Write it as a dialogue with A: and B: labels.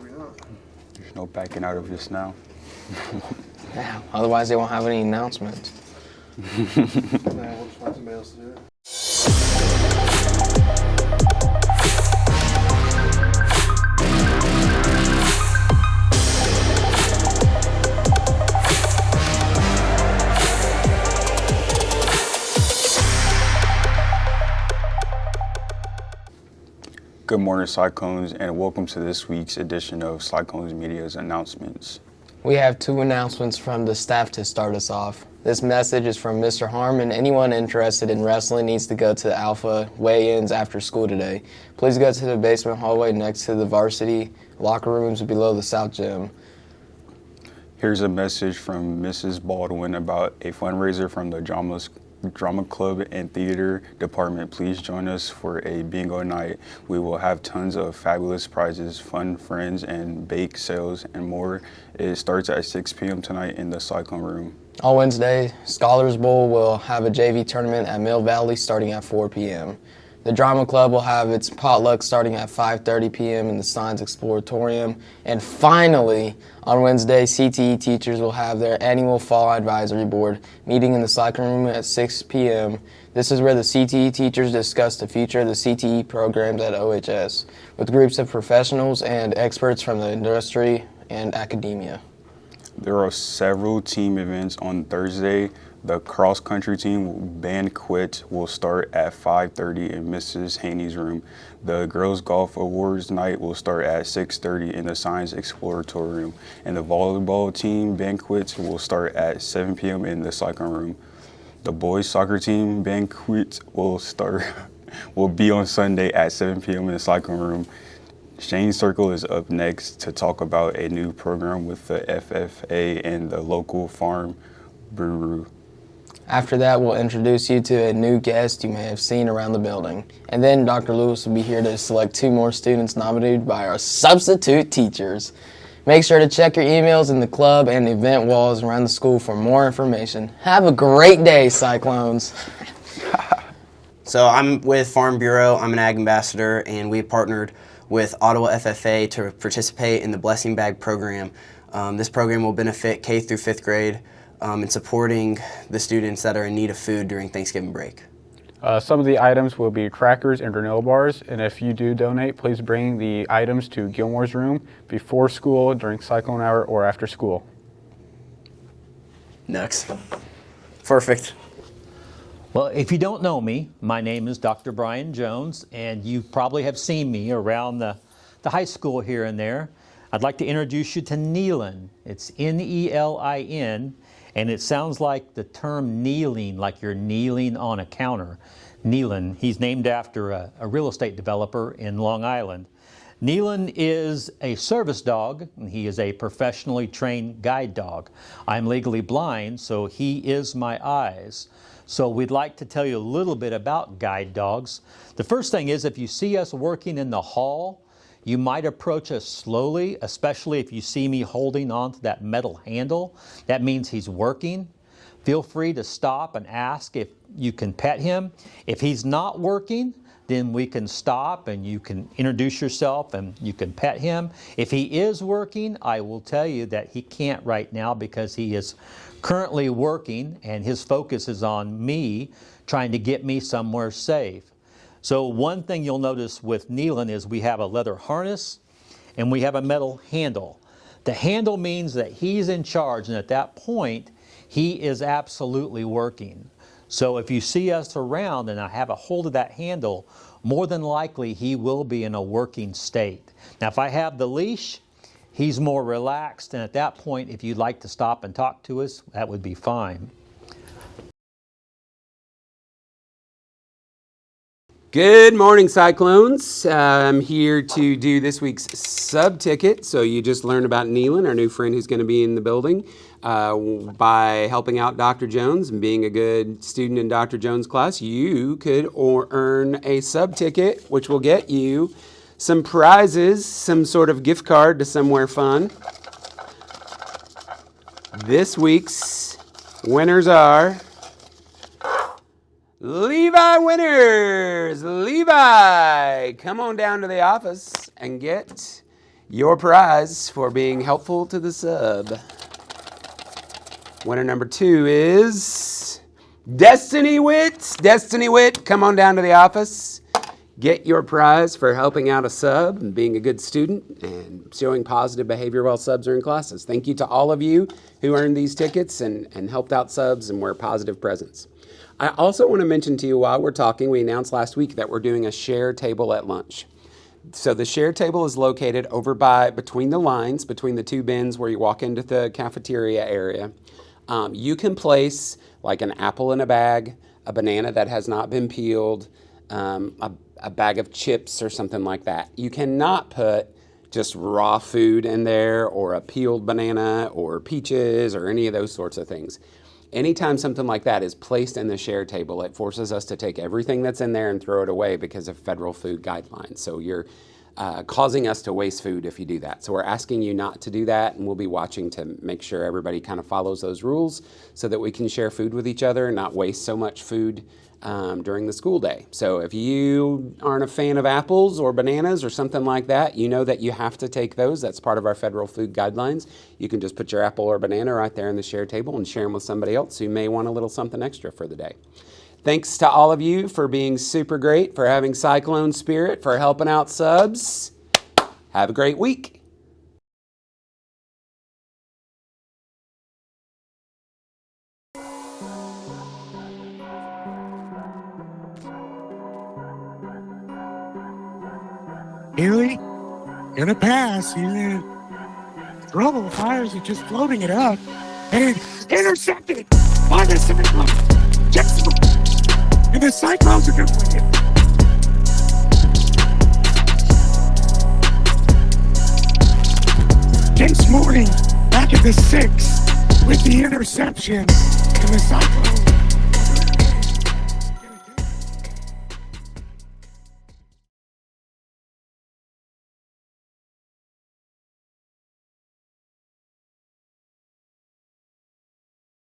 A: maybe not.
B: There's no backing out of this now.
C: Yeah, otherwise they won't have any announcemements.
A: Nah, we'll just find somebody else to do it.
B: Good morning, Cyclones, and welcome to this week's edition of Cyclones Media's announcements.
C: We have 2 announcements from the staff to start us off. This message is from Mr. Harmon. Anyone interested in wrestling needs to go to the Alpha weigh-ins after school today. Please go to the basement hallway next to the varsity locker rooms below the South Gym.
B: Here's a message from Mrs. Baldwin about a fundraiser from the Drama Club and Theater Department. Please join us for a bingo night. We will have tons of fabulous prizes, fun friends, and bake sales and more. It starts at 6 p.m. tonight in the Cyclone Room.
C: On Wednesday, Scholars Bowl will have a JV tournament at Mill Valley starting at 4 p.m. The Drama Club will have its potluck starting at 5:30 p.m. in the Science Exploratorium. And finally, on Wednesday, CTE teachers will have their annual Fall Advisory Board meeting in the Cyclone Room at 6 p.m. This is where the CTE teachers discuss the future of the CTE programs at OHS with groups of professionals and experts from the industry and academia.
B: There are several team events on Thursday. The cross-country team banquet will start at 5:30 in Mrs. Haney's room. The Girls Golf Awards night will start at 6:30 in the Science Exploratory room. And the volleyball team banquet will start at 7 p.m. in the Cyclone room. The boys soccer team banquet will be on Sunday at 7 p.m. in the Cyclone room. Shane Circle is up next to talk about a new program with the FFA and the local farm brewery.
C: After that, we'll introduce you to a new guest you may have seen around the building. And then Dr. Lewis will be here to select 2 more students nominated by our substitute teachers. Make sure to check your emails in the club and event walls around the school for more information. Have a great day, Cyclones.
D: So I'm with Farm Bureau. I'm an ag ambassador, and we partnered with Ottawa FFA to participate in the Blessing Bag program. This program will benefit K through 5th grade in supporting the students that are in need of food during Thanksgiving break.
E: Some of the items will be crackers and granola bars, and if you do donate, please bring the items to Gilmore's room before school, during Cyclone hour, or after school.
D: Next. Perfect.
F: Well, if you don't know me, my name is Dr. Brian Jones, and you probably have seen me around the high school here and there. I'd like to introduce you to Nealon. It's N-E-L-I-N, and it sounds like the term kneeling, like you're kneeling on a counter. Nealon, he's named after a real estate developer in Long Island. Nealon is a service dog, and he is a professionally trained guide dog. I'm legally blind, so he is my eyes. So we'd like to tell you a little bit about guide dogs. The first thing is, if you see us working in the hall, you might approach us slowly, especially if you see me holding onto that metal handle. That means he's working. Feel free to stop and ask if you can pet him. If he's not working, then we can stop and you can introduce yourself and you can pet him. If he is working, I will tell you that he can't right now because he is currently working and his focus is on me, trying to get me somewhere safe. So one thing you'll notice with Nealon is we have a leather harness and we have a metal handle. The handle means that he's in charge, and at that point, he is absolutely working. So if you see us around and I have a hold of that handle, more than likely he will be in a working state. Now if I have the leash, he's more relaxed, and at that point, if you'd like to stop and talk to us, that would be fine.
G: Good morning, Cyclones. I'm here to do this week's sub-ticket. So you just learned about Nealon, our new friend who's going to be in the building, by helping out Dr. Jones and being a good student in Dr. Jones' class. You could earn a sub-ticket, which will get you some prizes, some sort of gift card to somewhere fun. This week's winners are Levi winners. Levi, come on down to the office and get your prize for being helpful to the sub. Winner number 2 is Destiny Witt. Destiny Witt, come on down to the office. Get your prize for helping out a sub and being a good student and showing positive behavior while subs are in classes. Thank you to all of you who earned these tickets and helped out subs and were positive presence. I also want to mention to you while we're talking, we announced last week that we're doing a share table at lunch. So the share table is located over between the lines, between the 2 bins where you walk into the cafeteria area. You can place like an apple in a bag, a banana that has not been peeled, a bag of chips or something like that. You cannot put just raw food in there or a peeled banana or peaches or any of those sorts of things. Anytime something like that is placed in the share table, it forces us to take everything that's in there and throw it away because of federal food guidelines. So you're causing us to waste food if you do that. So we're asking you not to do that, and we'll be watching to make sure everybody kind of follows those rules so that we can share food with each other and not waste so much food during the school day. So if you aren't a fan of apples or bananas or something like that, you know that you have to take those. That's part of our federal food guidelines. You can just put your apple or banana right there in the share table and share them with somebody else who may want a little something extra for the day. Thanks to all of you for being super great, for having Cyclone spirit, for helping out subs. Have a great week.
H: Haley, gonna pass. He's in trouble. Fires are just floating it up. And intercepted by the Cyclone. And the Cyclones are gonna win it. James Morning back at the 6 with the interception. And the Cyclones